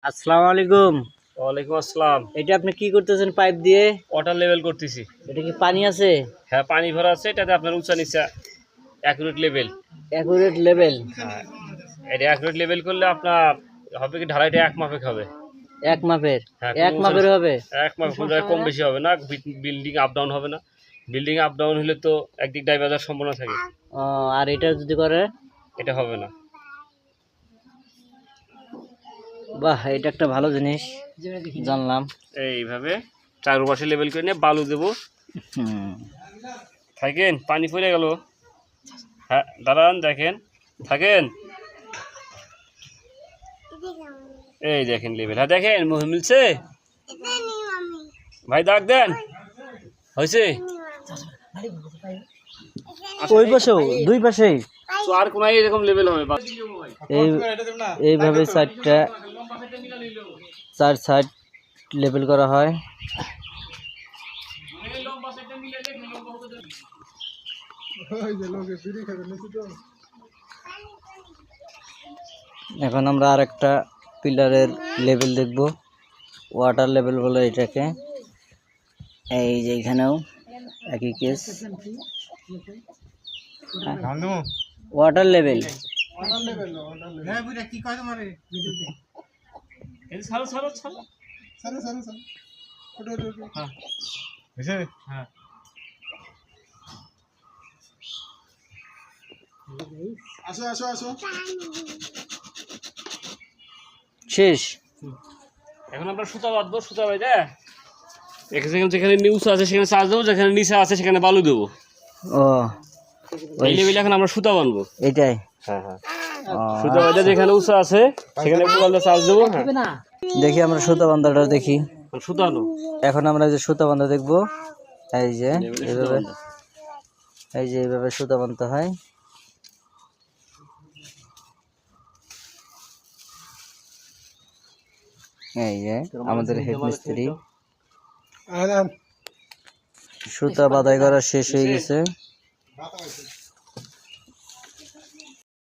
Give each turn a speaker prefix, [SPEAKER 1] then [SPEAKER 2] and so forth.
[SPEAKER 1] আসসালামু আলাইকুম।
[SPEAKER 2] ওয়ালাইকুম আসসালাম।
[SPEAKER 1] এটা আপনি কি করতেছেন পাইপ দিয়ে?
[SPEAKER 2] ওয়াটার লেভেল করতেছি।
[SPEAKER 1] এটা কি পানি আছে?
[SPEAKER 2] হ্যাঁ, পানি ভরা আছে। এটাতে আপনার উঁচা নিচা অ্যাকুরেট লেভেল।
[SPEAKER 1] Accurate level?
[SPEAKER 2] হ্যাঁ, এটা অ্যাকুরেট লেভেল করলে আপনার হবে কি ঢালাইটা এক মাপে হবে।
[SPEAKER 1] এক মাপের?
[SPEAKER 2] হ্যাঁ,
[SPEAKER 1] এক মাপের হবে?
[SPEAKER 2] এক মাপে কোনো জায়গায় কম বেশি হবে না, বিল্ডিং আপ ডাউন হবে না। বিল্ডিং আপ ডাউন হলে তো একদিক ডাইভার যাওয়ার সম্ভাবনা থাকে।
[SPEAKER 1] ও, আর এটা যদি করে?
[SPEAKER 2] এটা হবে না।
[SPEAKER 1] বাহ, এটা একটা ভালো জিনিস জানলাম।
[SPEAKER 2] এইভাবে চারপাশে লেভেল করে নিয়ে বালু দেবো। থাকেন, পানি পড়ে গেল। হ্যাঁ, দাঁড়ান, দেখেন, থাকেন। এই দেখেন লেভেল। হ্যাঁ, দেখেন মিলছে ভাই, দাগ দেন, হয়েছে।
[SPEAKER 1] ওই পাশেও, দুই পাশেই
[SPEAKER 2] আর কোন এরকম লেভেল হবে।
[SPEAKER 1] এইভাবে চার সাইড লেভেল করা হয়। এখন আমরা আর একটা পিলারের লেভেল দেখব, ওয়াটার লেভেল বলে এটাকে। এই যে এখানেও একই কেস, ওয়াটার লেভেল। শেষ।
[SPEAKER 2] এখন আমরা সুতা বাঁধবো। সুতা বাঁধে যেখানে নিচে আছে সেখানে চার্জ দেবো, যেখানে নিচে আছে সেখানে বালু দেবো।
[SPEAKER 1] ও,
[SPEAKER 2] এই লেভেলে এখন আমরা সুতা বাঁধবো।
[SPEAKER 1] এটাই?
[SPEAKER 2] হ্যাঁ হ্যাঁ, সুতা বাঁধে যেখানে উঁচা আছে সেখানে চার্জ দেবো।
[SPEAKER 1] দেখি আমরা সুতা বান্ধাটা দেখি।
[SPEAKER 2] সুতা আনো।
[SPEAKER 1] এখন আমরা যে সুতা বান্ধা দেখবো। এই যে এইভাবে, এই যে এইভাবে সুতা বাঁধতে হয়। এই যে আমাদের হেড মিস্ত্রি, সুতা বাঁধাই করা শেষ হয়ে গেছে।